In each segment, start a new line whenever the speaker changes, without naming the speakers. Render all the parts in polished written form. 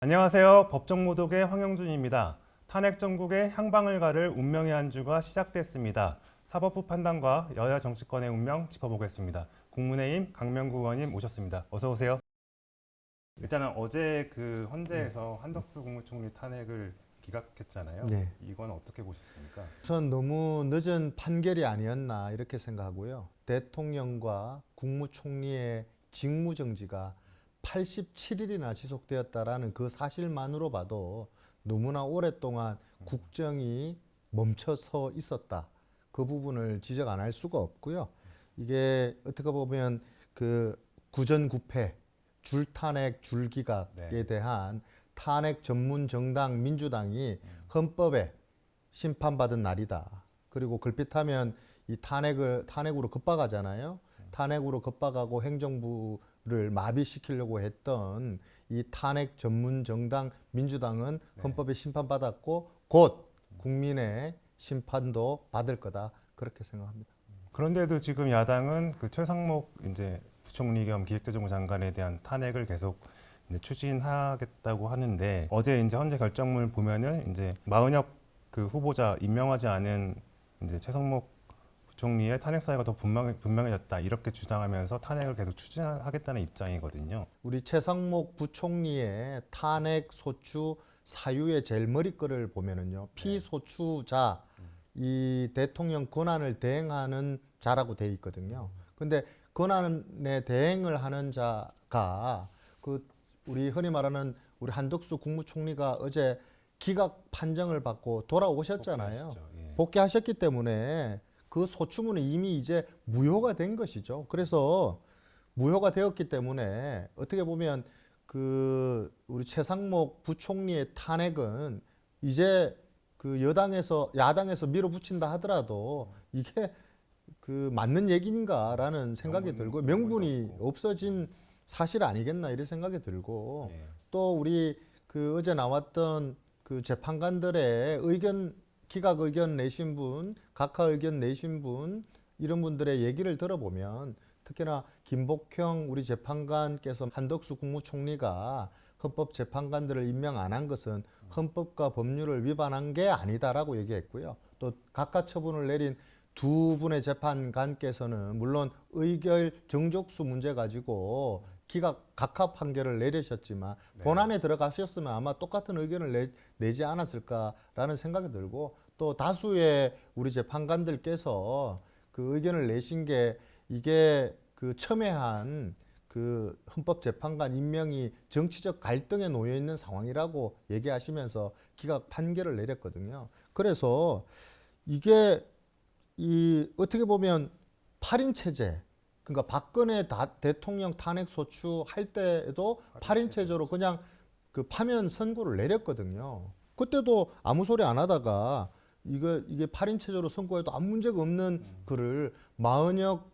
안녕하세요. 법정모독의 황영준입니다. 탄핵 정국의 향방을 가를 운명의 한 주가 시작됐습니다. 사법부 판단과 여야 정치권의 운명 짚어보겠습니다. 국민의힘 강명구 의원님 모셨습니다. 어서 오세요. 일단은 어제 그 헌재에서 한덕수 국무총리 탄핵을 기각했잖아요.
네.
이건 어떻게 보셨습니까?
우선 너무 늦은 판결이 아니었나 이렇게 생각하고요. 대통령과 국무총리의 직무정지가 87일이나 지속되었다라는 그 사실만으로 봐도 너무나 오랫동안 국정이 멈춰서 있었다. 그 부분을 지적 안 할 수가 없고요. 이게 어떻게 보면 그 구전구패, 줄탄핵, 줄기각에
네.
대한 탄핵 전문 정당 민주당이 헌법에 심판받은 날이다. 그리고 걸핏하면 이 탄핵으로 급박하잖아요. 탄핵으로 급박하고 행정부를 마비시키려고 했던 이 탄핵 전문 정당 민주당은 헌법에 심판받았고 곧 국민의 심판도 받을 거다. 그렇게 생각합니다.
그런데도 지금 야당은 그 최상목 이제 부총리 겸 기획재정부 장관에 대한 탄핵을 계속 이제 추진하겠다고 하는데 어제 이제 헌재 결정문 보면은 이제 마은혁 그 후보자 임명하지 않은 이제 최상목 부총리의 탄핵 사유가 더 분명해졌다 이렇게 주장하면서 탄핵을 계속 추진하겠다는 입장이거든요.
우리 최상목 부총리의 탄핵 소추 사유의 제일 머리글을 보면은요. 피소추자 이 대통령 권한을 대행하는 자라고 돼 있거든요. 근데 권한에 대행을 하는 자가 그 우리 흔히 말하는 우리 한덕수 국무총리가 어제 기각 판정을 받고 돌아오셨잖아요.
복귀하시죠. 예.
복귀하셨기 때문에 그 소추문은 이미 이제 무효가 된 것이죠. 그래서 무효가 되었기 때문에 어떻게 보면 그 우리 최상목 부총리의 탄핵은 이제 그 야당에서 밀어붙인다 하더라도 이게 그 맞는 얘기인가라는 생각이 들고 명분이
없고.
없어진 사실 아니겠나 이런 생각이 들고
예.
또 우리 그 어제 나왔던 그 재판관들의 의견 기각 의견 내신 분, 각하 의견 내신 분 이런 분들의 얘기를 들어보면 특히나 김복형 우리 재판관께서 한덕수 국무총리가 헌법 재판관들을 임명 안 한 것은 헌법과 법률을 위반한 게 아니다라고 얘기했고요. 또 각하 처분을 내린 두 분의 재판관께서는 물론 의결 정족수 문제 가지고 각하 판결을 내리셨지만
네.
본안에 들어가셨으면 아마 똑같은 의견을 내지 않았을까라는 생각이 들고 또 다수의 우리 재판관들께서 그 의견을 내신 게 이게 그 첨예한 그 헌법재판관 임명이 정치적 갈등에 놓여 있는 상황이라고 얘기하시면서 기각 판결을 내렸거든요. 그래서 이게 이 어떻게 보면 8인 체제 그러니까 박근혜 대통령 탄핵 소추할 때에도 8인 체제로 그냥 그 파면 선고를 내렸거든요. 그때도 아무 소리 안 하다가 이게 8인 체제로 선고해도 아무 문제가 없는 그를 마은혁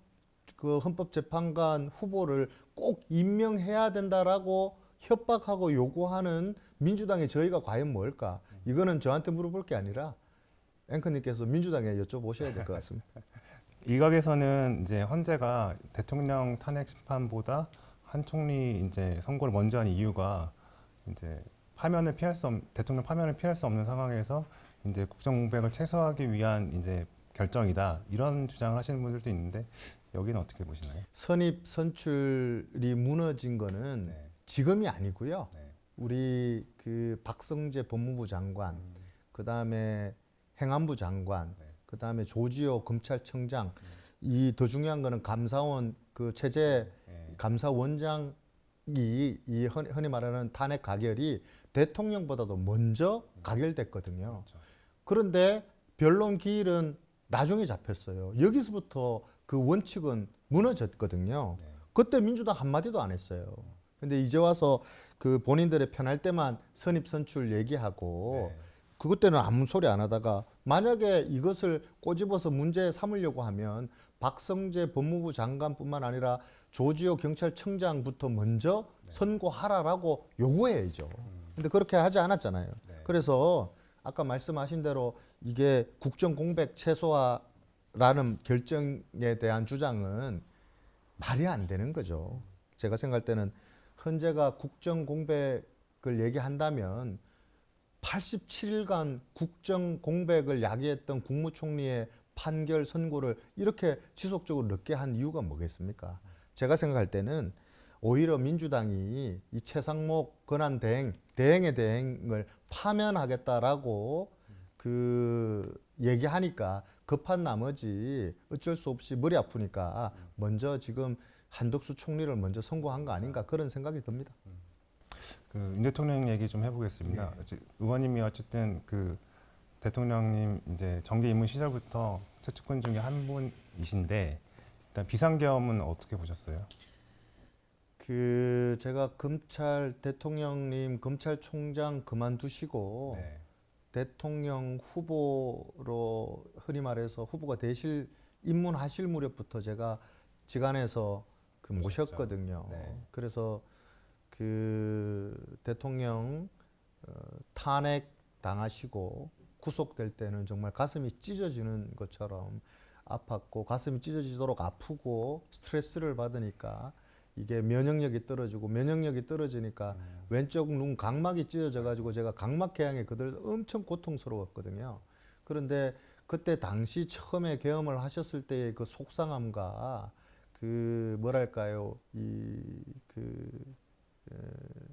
그 헌법재판관 후보를 꼭 임명해야 된다라고 협박하고 요구하는 민주당의 저희가 과연 뭘까? 이거는 저한테 물어볼 게 아니라 앵커님께서 민주당에 여쭤보셔야 될 것 같습니다.
일각에서는 이제 헌재가 대통령 탄핵 심판보다 한 총리 이제 선고를 먼저 한 이유가 이제 대통령 파면을 피할 수 없는 상황에서 이제 국정 공백을 최소화하기 위한 이제 결정이다 이런 주장을 하시는 분들도 있는데 여기는 어떻게 보시나요?
선입 선출이 무너진 거는
네.
지금이 아니고요.
네.
우리 그 박성재 법무부 장관, 그 다음에 행안부 장관,
네.
그 다음에 조지호 검찰청장, 이 더 중요한 거는 감사원 그 체제
네.
감사원장이 이 흔히 말하는 탄핵 가결이 대통령보다도 먼저 가결됐거든요.
그렇죠.
그런데 변론 기일은 나중에 잡혔어요. 여기서부터 그 원칙은 무너졌거든요.
네.
그때 민주당 한마디도 안 했어요. 근데 이제 와서 그 본인들의 편할 때만 선입선출 얘기하고
네.
그것 때는 아무 소리 안 하다가 만약에 이것을 꼬집어서 문제 삼으려고 하면 박성재 법무부 장관뿐만 아니라 조지호 경찰청장부터 먼저 선고하라라고 요구해야죠. 근데 그렇게 하지 않았잖아요.
네.
그래서 아까 말씀하신 대로 이게 국정 공백 최소화라는 결정에 대한 주장은 말이 안 되는 거죠. 제가 생각할 때는 헌재가 국정 공백을 걸 얘기한다면 87일간 국정 공백을 야기했던 국무총리의 판결 선고를 이렇게 지속적으로 늦게 한 이유가 뭐겠습니까? 제가 생각할 때는 오히려 민주당이 이 최상목 권한 대행의 대행을 파면하겠다라고 그 얘기하니까 급한 나머지 어쩔 수 없이 머리 아프니까 먼저 지금 한덕수 총리를 먼저 선고한 거 아닌가 그런 생각이 듭니다.
윤 대통령 얘기 좀 해보겠습니다. 의원님이 어쨌든 그 대통령님 이제 정계 입문 시절부터 최측근 중에 한 분이신데 일단 비상계엄은 어떻게 보셨어요?
그 제가 대통령님 검찰총장 그만두시고
네.
대통령 후보로 흔히 말해서 후보가 입문하실 무렵부터 제가 지간에서 그
모셨죠.
모셨거든요.
네.
그래서 그 대통령 탄핵 당하시고 구속될 때는 정말 가슴이 찢어지는 것처럼 아팠고 가슴이 찢어지도록 아프고 스트레스를 받으니까 이게 면역력이 떨어지니까 왼쪽 눈 각막이 찢어져 가지고 제가 각막궤양에 그들 엄청 고통스러웠거든요. 그런데 그때 당시 처음에 계엄을 하셨을 때의 그 속상함과 그 뭐랄까요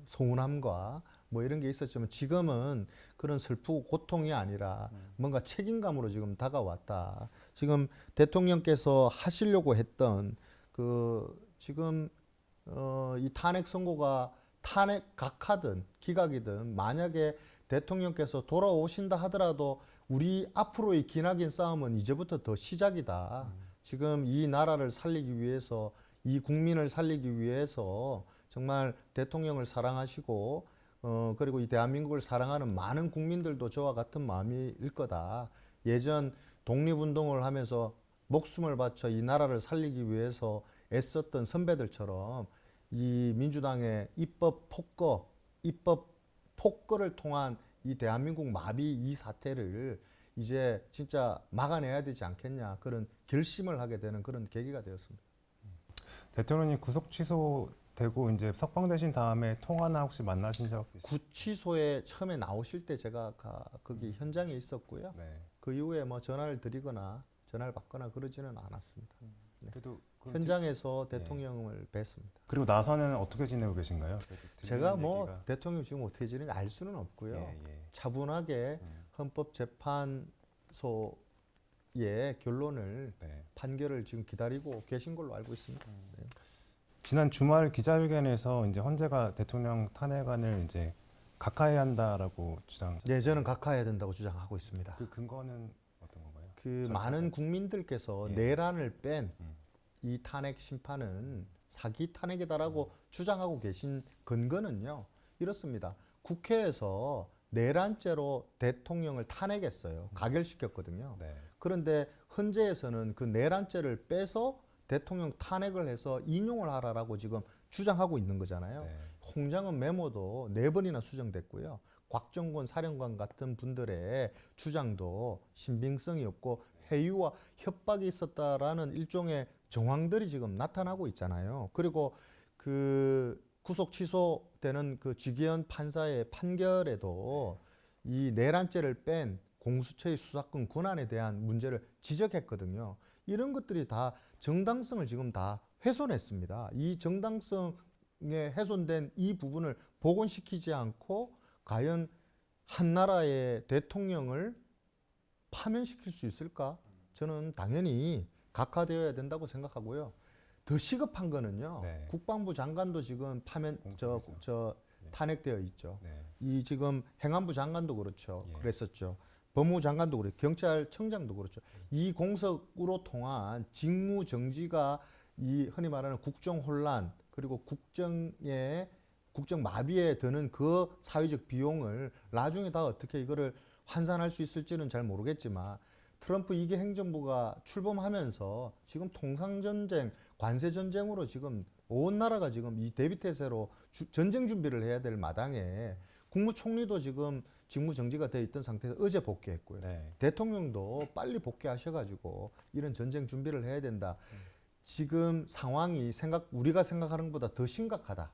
서운함과 뭐 이런 게 있었지만 지금은 그런 슬프고 고통이 아니라 뭔가 책임감으로 지금 다가왔다. 지금 대통령께서 하시려고 했던 그 지금 이 탄핵 선고가 각하든 기각이든 만약에 대통령께서 돌아오신다 하더라도 우리 앞으로의 기나긴 싸움은 이제부터 더 시작이다. 지금 이 나라를 살리기 위해서 이 국민을 살리기 위해서 정말 대통령을 사랑하시고 그리고 이 대한민국을 사랑하는 많은 국민들도 저와 같은 마음일 거다. 예전 독립운동을 하면서 목숨을 바쳐 이 나라를 살리기 위해서 애썼던 선배들처럼 이 민주당의 입법 폭거를 통한 이 대한민국 마비 이 사태를 이제 진짜 막아내야 되지 않겠냐 그런 결심을 하게 되는 그런 계기가 되었습니다.
대통령님 구속 취소되고 이제 석방되신 다음에 통화나 혹시 만나신 적 있으세요?
구치소에 처음에 나오실 때 제가 거기 현장에 있었고요.
네.
그 이후에 뭐 전화를 드리거나 전화를 받거나 그러지는 않았습니다. 네.
그래도
현장에서 대통령을 뵀습니다.
그리고 나서는 어떻게 지내고 계신가요?
제가 뭐 대통령 지금 어떻게 지내는지 알 수는 없고요.
예.
차분하게 헌법재판소의 결론을
네.
판결을 지금 기다리고 계신 걸로 알고 있습니다. 네.
지난 주말 기자회견에서 이제 헌재가 대통령 탄핵안을 이제 각하해야 한다라고 주장.
네, 저는 각하해야 된다고 주장하고 있습니다.
그 근거는 어떤 건가요?
그
절차상?
많은 국민들께서
예.
내란을 뺀
음.
이 탄핵 심판은 사기 탄핵이다라고 주장하고 계신 근거는요. 이렇습니다. 국회에서 내란죄로 대통령을 탄핵했어요. 가결시켰거든요.
네.
그런데 헌재에서는 그 내란죄를 빼서 대통령 탄핵을 해서 인용을 하라라고 지금 주장하고 있는 거잖아요.
네.
홍장은 메모도 4번이나 수정됐고요. 곽정곤 사령관 같은 분들의 주장도 신빙성이 없고 회유와 협박이 있었다라는 일종의 정황들이 지금 나타나고 있잖아요. 그리고 그 구속 취소되는 그 지기현 판사의 판결에도 이 내란죄를 뺀 공수처의 수사권 권한에 대한 문제를 지적했거든요. 이런 것들이 다 정당성을 지금 다 훼손했습니다. 이 정당성에 훼손된 이 부분을 복원시키지 않고 과연 한 나라의 대통령을 파면시킬 수 있을까? 저는 당연히 각하되어야 된다고 생각하고요. 더 시급한 거는요.
네.
국방부 장관도 지금
공석이죠.
탄핵되어 있죠.
네.
이 지금 행안부 장관도 그렇죠.
예.
그랬었죠. 법무부 장관도 그렇죠. 경찰청장도 그렇죠. 이 공석으로 통한 직무 정지가 이 흔히 말하는 국정 혼란 그리고 국정 마비에 드는 그 사회적 비용을 나중에 다 어떻게 이거를 환산할 수 있을지는 잘 모르겠지만 트럼프 2기 행정부가 출범하면서 지금 통상전쟁, 관세전쟁으로 지금 온 나라가 지금 이 대비태세로 전쟁 준비를 해야 될 마당에 국무총리도 지금 직무정지가 돼 있던 상태에서 어제 복귀했고요.
네.
대통령도 빨리 복귀하셔가지고 이런 전쟁 준비를 해야 된다. 지금 상황이 우리가 생각하는 것보다 더 심각하다.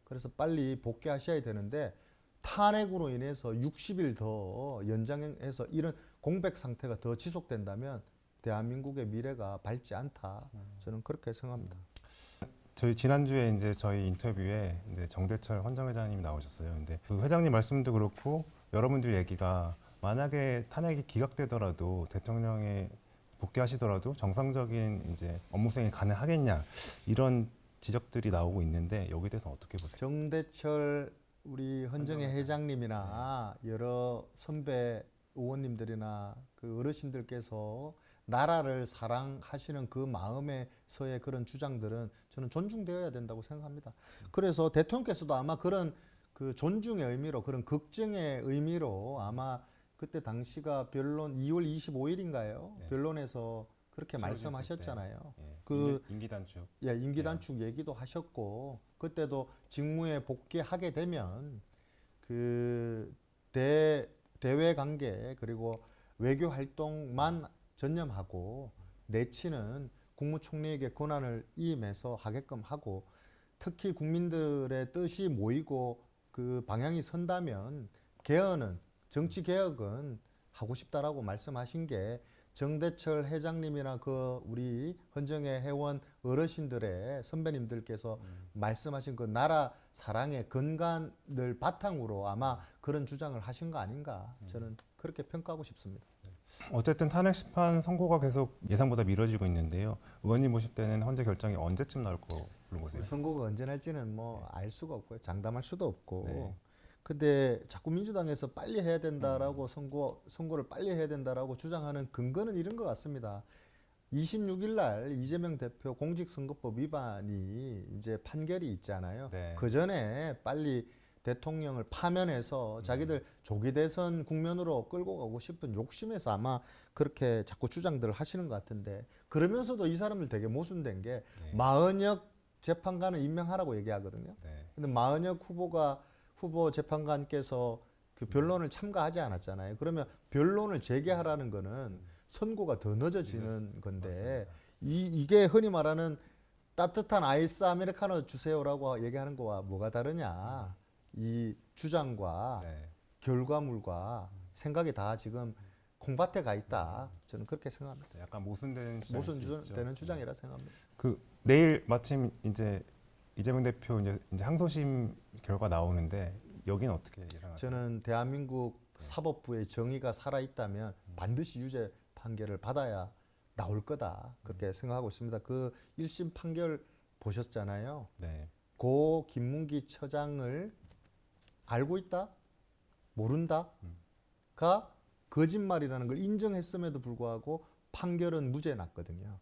그래서 빨리 복귀하셔야 되는데 탄핵으로 인해서 60일 더 연장해서 이런 공백 상태가 더 지속된다면 대한민국의 미래가 밝지 않다. 저는 그렇게 생각합니다.
저희 지난주에 이제 저희 인터뷰에 이제 정대철 헌정회장님이 나오셨어요. 근데 그 회장님 말씀도 그렇고 여러분들 얘기가 만약에 탄핵이 기각되더라도 대통령이 복귀하시더라도 정상적인 이제 업무 수행이 가능하겠냐 이런 지적들이 나오고 있는데 여기에 대해서 어떻게 보세요?
정대철 우리 헌정회 회장님이나 여러 선배 의원님들이나 그 어르신들께서 나라를 사랑하시는 그 마음에서의 그런 주장들은 저는 존중되어야 된다고 생각합니다. 그래서 대통령께서도 아마 그런 그 존중의 의미로 그런 걱정의 의미로 아마 그때 당시가 변론 2월 25일인가요?
네.
변론에서 그렇게
치러졌을
말씀하셨잖아요.
예,
그
임기 단축.
예, 임기 단축 얘기도 하셨고 그때도 직무에 복귀하게 되면 그 대외 관계 그리고 외교 활동만 전념하고 내치는 국무총리에게 권한을 이임해서 하게끔 하고 특히 국민들의 뜻이 모이고 그 방향이 선다면 개헌은 정치 개혁은 하고 싶다라고 말씀하신 게 정대철 회장님이나 그 우리 헌정회 회원 어르신들의 선배님들께서 말씀하신 그 나라 사랑의 근간을 바탕으로 아마 그런 주장을 하신 거 아닌가 저는 그렇게 평가하고 싶습니다.
어쨌든 탄핵 심판 선고가 계속 예상보다 미뤄지고 있는데요. 의원님 보실 때는 헌재 결정이 언제쯤 나올 거로 보세요?
선거가 언제 날지는 뭐 알 수가 없고요. 장담할 수도 없고.
네.
근데 자꾸 민주당에서 빨리 해야 된다라고 선거를 빨리 해야 된다라고 주장하는 근거는 이런 것 같습니다. 26일 날 이재명 대표 공직선거법 위반이 이제 판결이 있잖아요.
네.
그 전에 빨리 대통령을 파면해서 자기들 조기 대선 국면으로 끌고 가고 싶은 욕심에서 아마 그렇게 자꾸 주장들을 하시는 것 같은데 그러면서도 이 사람들 되게 모순된 게
네.
마은혁 재판관을 임명하라고 얘기하거든요.
네.
근데 마은혁 후보 재판관께서 그 변론을 참가하지 않았잖아요. 그러면 변론을 재개하라는 거는 선고가 더 늦어지는 건데 이게 흔히 말하는 따뜻한 아이스 아메리카노 주세요라고 얘기하는 거와 뭐가 다르냐. 이 주장과
네.
결과물과 생각이 다 지금 콩밭에 가 있다. 저는 그렇게 생각합니다.
약간 모순되는 주장일 수 있죠.
모순되는 주장이라 생각합니다.
그 내일 마침 이제 이재명 대표 이제 항소심 결과 나오는데 여기는 어떻게 예상하세요?
저는 대한민국 사법부의 정의가 살아 있다면 반드시 유죄 판결을 받아야 나올 거다. 그렇게 생각하고 있습니다. 그 1심 판결 보셨잖아요.
네.
고 김문기 처장을 알고 있다? 모른다?가 거짓말이라는 걸 인정했음에도 불구하고 판결은 무죄 났거든요.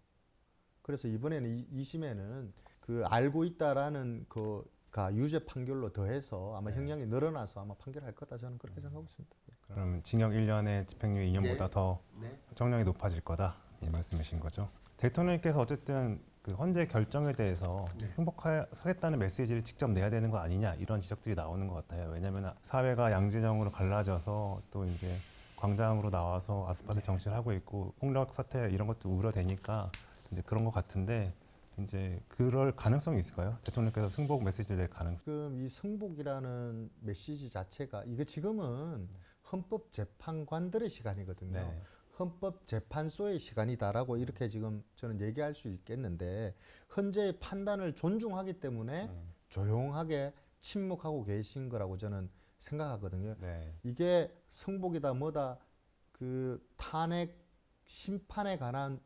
그래서 이번에는 2심에는 그 알고 있다라는 그가 유죄 판결로 더해서 아마 형량이 늘어나서 아마 판결할 거다 저는 그렇게 생각하고 있습니다.
그럼 징역 1년에 집행유예 2년보다
네.
더
네.
형량이 높아질 거다 이 말씀이신 거죠? 대통령께서 어쨌든 그 헌재 결정에 대해서 승복하겠다는 메시지를 직접 내야 되는 거 아니냐 이런 지적들이 나오는 것 같아요. 왜냐하면 사회가 양진영으로 갈라져서 또 이제 광장으로 나와서 아스팔트 정치를 하고 있고 폭력 사태 이런 것도 우려되니까 이제 그런 것 같은데 이제 그럴 가능성이 있을까요? 대통령께서 승복 메시지를 낼 가능성?
지금 이 승복이라는 메시지 자체가 이거 지금은 헌법재판관들의 시간이거든요.
네.
헌법재판소의 시간이다라고 이렇게 지금 저는 얘기할 수 있겠는데 헌재의 판단을 존중하기 때문에 조용하게 침묵하고 계신 거라고 저는 생각하거든요.
네.
이게 승복이다 뭐다 그 탄핵 심판에 관한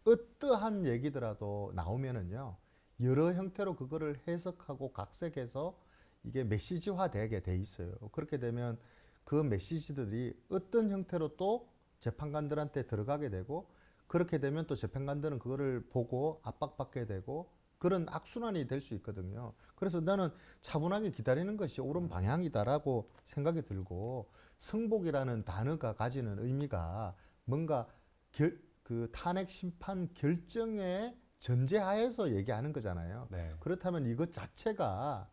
어떠한 얘기더라도 나오면은요 여러 형태로 그거를 해석하고 각색해서 이게 메시지화되게 돼 있어요. 그렇게 되면 그 메시지들이 어떤 형태로 또 재판관들한테 들어가게 되고 그렇게 되면 또 재판관들은 그거를 보고 압박받게 되고 그런 악순환이 될 수 있거든요. 그래서 나는 차분하게 기다리는 것이 옳은 방향이다라고 생각이 들고 승복이라는 단어가 가지는 의미가 뭔가 그 탄핵 심판 결정의 전제하에서 얘기하는 거잖아요.
네.
그렇다면 이것 자체가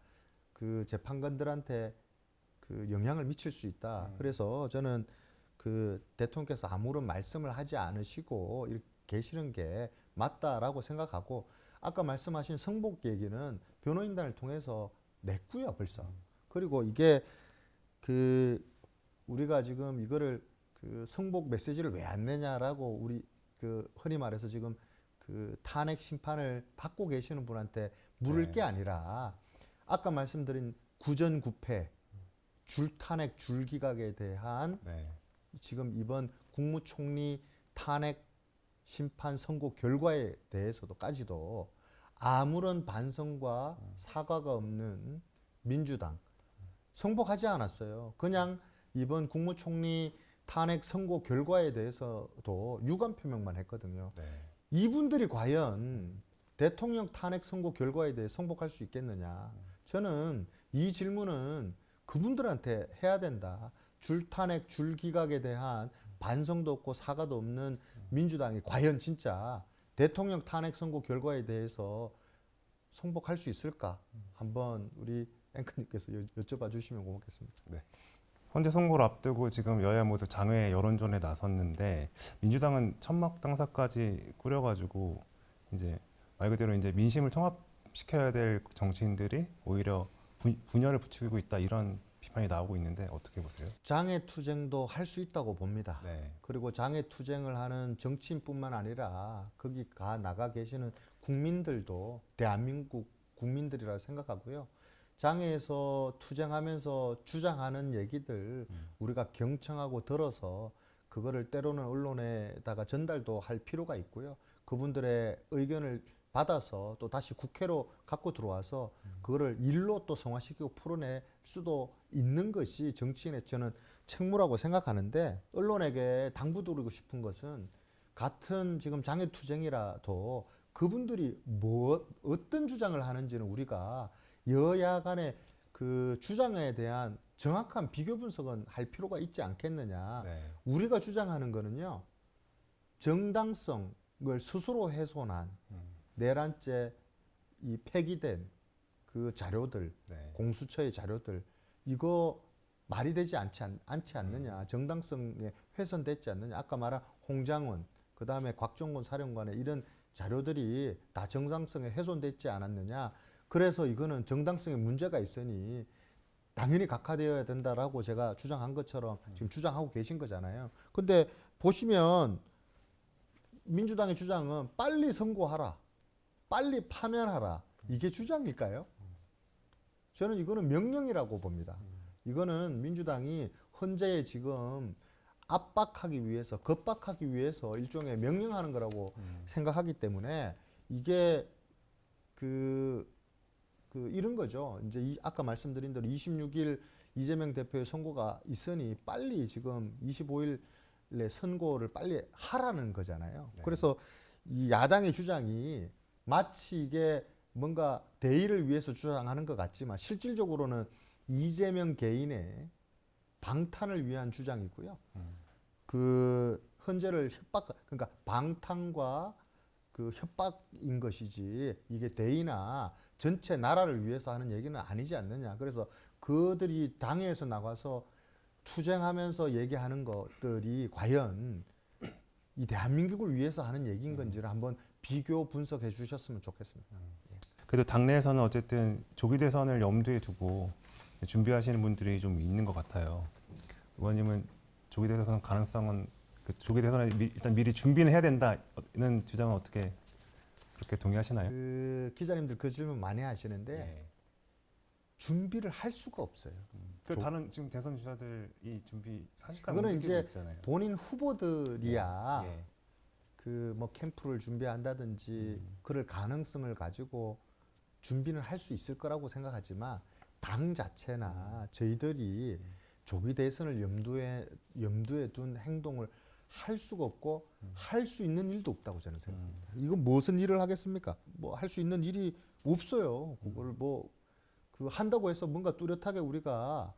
그 재판관들한테 그 영향을 미칠 수 있다. 그래서 저는 그 대통령께서 아무런 말씀을 하지 않으시고 이렇게 계시는 게 맞다라고 생각하고 아까 말씀하신 승복 얘기는 변호인단을 통해서 냈고요 벌써. 그리고 이게 그 우리가 지금 이거를 그 성복 메시지를 왜 안 내냐라고 우리 그 흔히 말해서 지금 그 탄핵 심판을 받고 계시는 분한테 물을
네.
게 아니라 아까 말씀드린 구전구패 줄탄핵 줄기각에 대한
네.
지금 이번 국무총리 탄핵 심판 선고 결과에 대해서도까지도 아무런 반성과 사과가 없는 민주당 성복하지 않았어요. 그냥 이번 국무총리 탄핵 선고 결과에 대해서도 유감 표명만 했거든요.
네.
이분들이 과연 대통령 탄핵 선고 결과에 대해 성복할 수 있겠느냐? 저는 이 질문은 그분들한테 해야 된다. 줄탄핵, 줄기각에 대한 반성도 없고 사과도 없는 민주당이 과연 진짜 대통령 탄핵 선고 결과에 대해서 성복할 수 있을까? 한번 우리 앵커님께서 여쭤봐 주시면 고맙겠습니다.
헌재 선고를 앞두고 지금 여야 모두 장외 여론전에 나섰는데 민주당은 천막 당사까지 꾸려가지고 이제 말 그대로 이제 민심을 통합시켜야 될 정치인들이 오히려 분열을 부추기고 있다 이런 비판이 나오고 있는데 어떻게 보세요?
장애 투쟁도 할 수 있다고 봅니다.
네.
그리고 장애 투쟁을 하는 정치인뿐만 아니라 거기 가 나가 계시는 국민들도 대한민국 국민들이라 생각하고요. 장애에서 투쟁하면서 주장하는 얘기들 우리가 경청하고 들어서 그거를 때로는 언론에다가 전달도 할 필요가 있고요. 그분들의 의견을 받아서 또 다시 국회로 갖고 들어와서 그거를 일로 또 성화시키고 풀어낼 수도 있는 것이 정치인의 저는 책무라고 생각하는데 언론에게 당부드리고 싶은 것은 같은 지금 장애투쟁이라도 그분들이 어떤 주장을 하는지는 우리가 여야 간의 그 주장에 대한 정확한 비교 분석은 할 필요가 있지 않겠느냐.
네.
우리가 주장하는 거는요, 정당성을 스스로 훼손한 내란죄 이 폐기된 그 자료들,
네.
공수처의 자료들, 이거 말이 되지 않지 않느냐. 정당성에 훼손됐지 않느냐. 아까 말한 홍장원, 그 다음에 곽종건 사령관의 이런 자료들이 다 정당성에 훼손됐지 않았느냐. 그래서 이거는 정당성에 문제가 있으니 당연히 각하되어야 된다라고 제가 주장한 것처럼 지금 주장하고 계신 거잖아요. 근데 보시면 민주당의 주장은 빨리 선고하라, 빨리 파면하라, 이게 주장일까요? 저는 이거는 명령이라고 봅니다. 이거는 민주당이 헌재에 지금 압박하기 위해서, 겁박하기 위해서 일종의 명령하는 거라고 생각하기 때문에 이게 이런 거죠. 이제 아까 말씀드린 대로 26일 이재명 대표의 선고가 있으니 빨리 지금 25일에 선고를 빨리 하라는 거잖아요.
네.
그래서 이 야당의 주장이 마치 이게 뭔가 대의를 위해서 주장하는 것 같지만 실질적으로는 이재명 개인의 방탄을 위한 주장이고요. 그 헌재를 그러니까 방탄과 그 협박인 것이지 이게 대의나 전체 나라를 위해서 하는 얘기는 아니지 않느냐. 그래서 그들이 당에서 나가서 투쟁하면서 얘기하는 것들이 과연 이 대한민국을 위해서 하는 얘기인 건지를 한번 비교 분석해 주셨으면 좋겠습니다.
그래도 당내에서는 어쨌든 조기 대선을 염두에 두고 준비하시는 분들이 좀 있는 것 같아요. 의원님은 조기 대선 가능성은 그 조기 대선에 일단 미리 준비는 해야 된다는 주장은 어떻게 그렇게 동의하시나요?
그 기자님들 그 질문 많이 하시는데
네.
준비를 할 수가 없어요.
그 다른 지금 대선 주자들이 준비 사실상
그거는
움직이고
이제
있잖아요.
본인 후보들이야
예.
그 뭐 캠프를 준비한다든지 그럴 가능성을 가지고 준비는 할 수 있을 거라고 생각하지만 당 자체나 저희들이 조기 대선을 염두에 둔 행동을 할 수가 없고 할 수 있는 일도 없다고 저는 생각합니다. 이건 무슨 일을 하겠습니까? 뭐 할 수 있는 일이 없어요. 그걸 뭐 그 한다고 해서 뭔가 뚜렷하게 우리가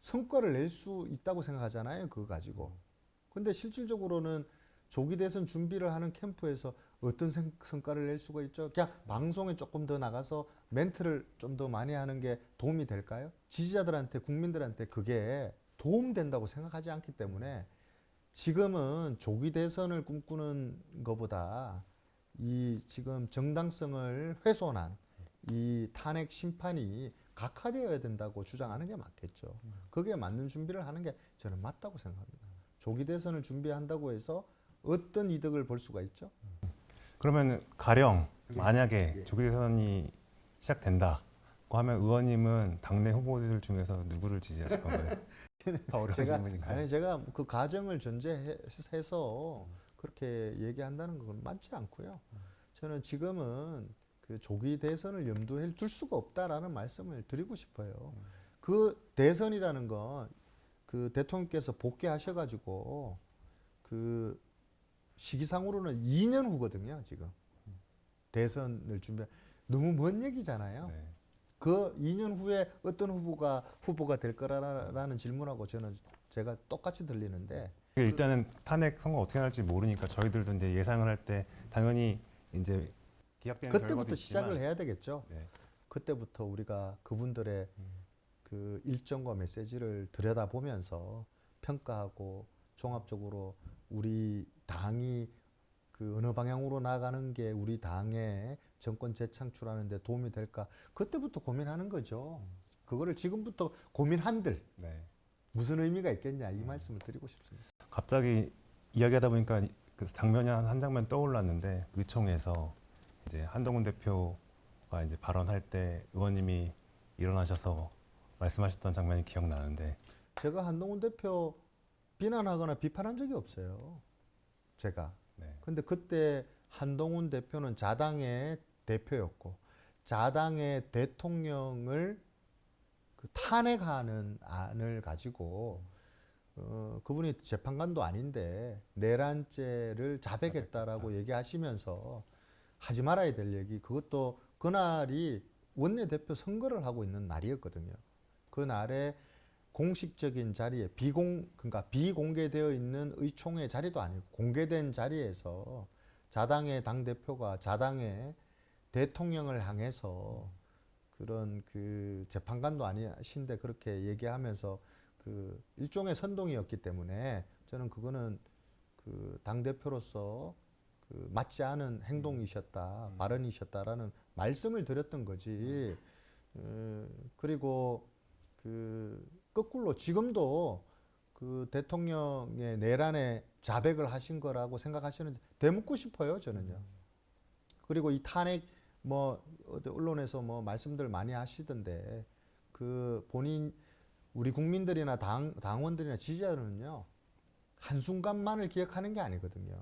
성과를 낼 수 있다고 생각하잖아요. 그거 가지고. 근데 실질적으로는 조기 대선 준비를 하는 캠프에서 어떤 성과를 낼 수가 있죠? 그냥 방송에 조금 더 나가서 멘트를 좀 더 많이 하는 게 도움이 될까요? 지지자들한테, 국민들한테 그게 도움된다고 생각하지 않기 때문에 지금은 조기 대선을 꿈꾸는 것보다 이 지금 정당성을 훼손한 이 탄핵 심판이 각하되어야 된다고 주장하는 게 맞겠죠. 거기에 맞는 준비를 하는 게 저는 맞다고 생각합니다. 조기 대선을 준비한다고 해서 어떤 이득을 볼 수가 있죠?
그러면 가령 만약에
예.
조기 대선이 시작된다고 하면 의원님은 당내 후보들 중에서 누구를 지지하실 건가요? 더 어려운 질문인가요?
제가 그 가정을 전제해서 그렇게 얘기한다는 건 맞지 않고요. 저는 지금은 그 조기 대선을 염두에 둘 수가 없다라는 말씀을 드리고 싶어요. 그 대선이라는 건 그 대통령께서 복귀하셔가지고 그 시기상으로는 2년 후거든요. 지금 대선을 준비. 너무 먼 얘기잖아요.
네.
그 2년 후에 어떤 후보가 될 거라는 질문하고 제가 똑같이 들리는데
일단은 탄핵 선거 어떻게 날지 모르니까 저희들도 이제 예상을 할 때 당연히 이제 기각되는 결과도
그때부터
있지만
시작을 해야 되겠죠.
네.
그때부터 우리가 그분들의 그 일정과 메시지를 들여다보면서 평가하고 종합적으로 우리 당이 그 어느 방향으로 나가는 게 우리 당의 정권 재창출하는 데 도움이 될까? 그때부터 고민하는 거죠. 그거를 지금부터 고민한들
네.
무슨 의미가 있겠냐 이 말씀을 드리고 싶습니다.
갑자기 이야기하다 보니까 그 장면이 한 장면 떠올랐는데 의총에서 이제 한동훈 대표가 이제 발언할 때 의원님이 일어나셔서 말씀하셨던 장면이 기억나는데
제가 한동훈 대표 비난하거나 비판한 적이 없어요. 제가.
네.
근데 그때 한동훈 대표는 자당의 대표였고 자당의 대통령을 그 탄핵하는 안을 가지고 그분이 재판관도 아닌데 내란죄를 자백했다라고 얘기하시면서 하지 말아야 될 얘기 그것도 그날이 원내대표 선거를 하고 있는 날이었거든요. 그 날에 공식적인 자리에 그러니까 비공개되어 있는 의총의 자리도 아니고 공개된 자리에서 자당의 당대표가 자당의 대통령을 향해서 그런 그 재판관도 아니신데 그렇게 얘기하면서 그 일종의 선동이었기 때문에 저는 그거는 그 당대표로서 그 맞지 않은 행동이셨다, 발언이셨다라는 말씀을 드렸던 거지. 그리고 그 거꾸로 지금도 그 대통령의 내란에 자백을 하신 거라고 생각하시는지 되묻고 싶어요, 저는요. 그리고 이 탄핵 뭐 어디 언론에서 뭐 말씀들 많이 하시던데 그 본인 우리 국민들이나 당원들이나 지지자들은요 한순간만을 기억하는 게 아니거든요.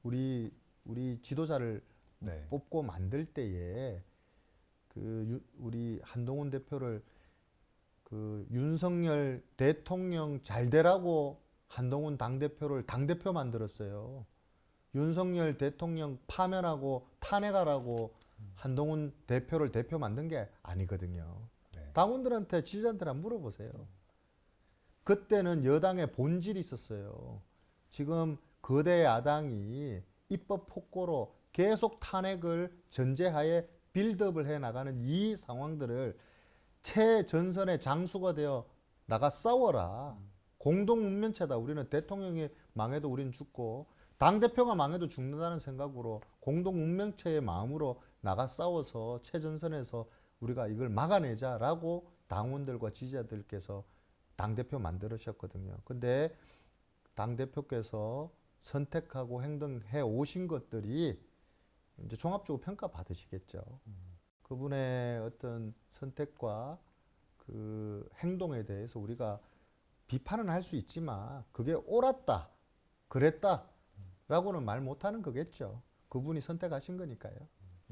우리 지도자를
네.
뽑고 만들 때에 그 우리 한동훈 대표를 그 윤석열 대통령 잘 되라고 한동훈 당대표를 당대표 만들었어요. 윤석열 대통령 파면하고 탄핵하라고 한동훈 대표를 대표 만든 게 아니거든요.
네.
당원들한테 지지자한테 한번 물어보세요. 그때는 여당의 본질이 있었어요. 지금 거대 야당이 입법 폭거로 계속 탄핵을 전제하에 빌드업을 해 나가는 이 상황들을 최전선의 장수가 되어 나가 싸워라. 공동 문면체다. 우리는 대통령이 망해도 우린 죽고 당대표가 망해도 죽는다는 생각으로 공동 문명체의 마음으로 나가 싸워서 최전선에서 우리가 이걸 막아내자라고 당원들과 지지자들께서 당대표 만들으셨거든요. 근데 당대표께서 선택하고 행동해 오신 것들이 이제 종합적으로 평가 받으시겠죠. 그분의 어떤 선택과 그 행동에 대해서 우리가 비판은 할 수 있지만 그게 옳았다, 그랬다 라고는 말 못하는 거겠죠. 그분이 선택하신 거니까요.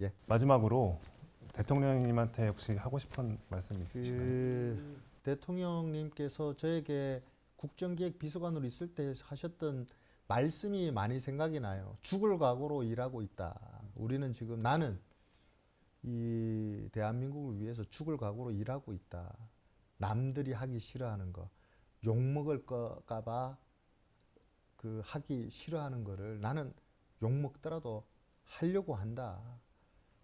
예.
마지막으로 대통령님한테 혹시 하고 싶은 말씀 있으신가요?
그 대통령님께서 저에게 국정기획 비서관으로 있을 때 하셨던 말씀이 많이 생각이 나요. 죽을 각오로 일하고 있다. 우리는 지금 나는 이 대한민국을 위해서 죽을 각오로 일하고 있다. 남들이 하기 싫어하는 거, 욕먹을 까봐 그 하기 싫어하는 거를 나는 욕먹더라도 하려고 한다.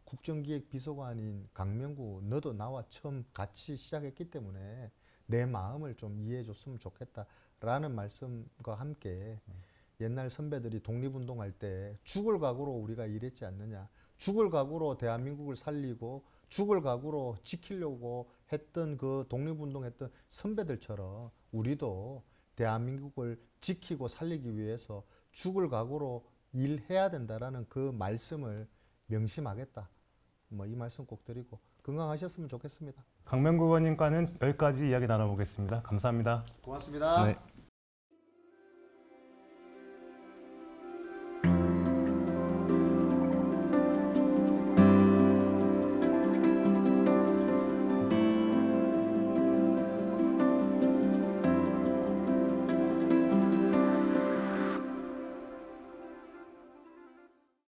국정기획 비서관인 강명구 너도 나와 처음 같이 시작했기 때문에 내 마음을 좀 이해해 줬으면 좋겠다라는 말씀과 함께 옛날 선배들이 독립운동할 때 죽을 각오로 우리가 일했지 않느냐. 죽을 각오로 대한민국을 살리고 죽을 각오로 지키려고 했던 그 독립운동했던 선배들처럼 우리도 대한민국을 지키고 살리기 위해서 죽을 각오로 일해야 된다라는 그 말씀을 명심하겠다. 뭐 이 말씀 꼭 드리고 건강하셨으면 좋겠습니다.
강명구 의원님과는 여기까지 이야기 나눠보겠습니다. 감사합니다.
고맙습니다.
네.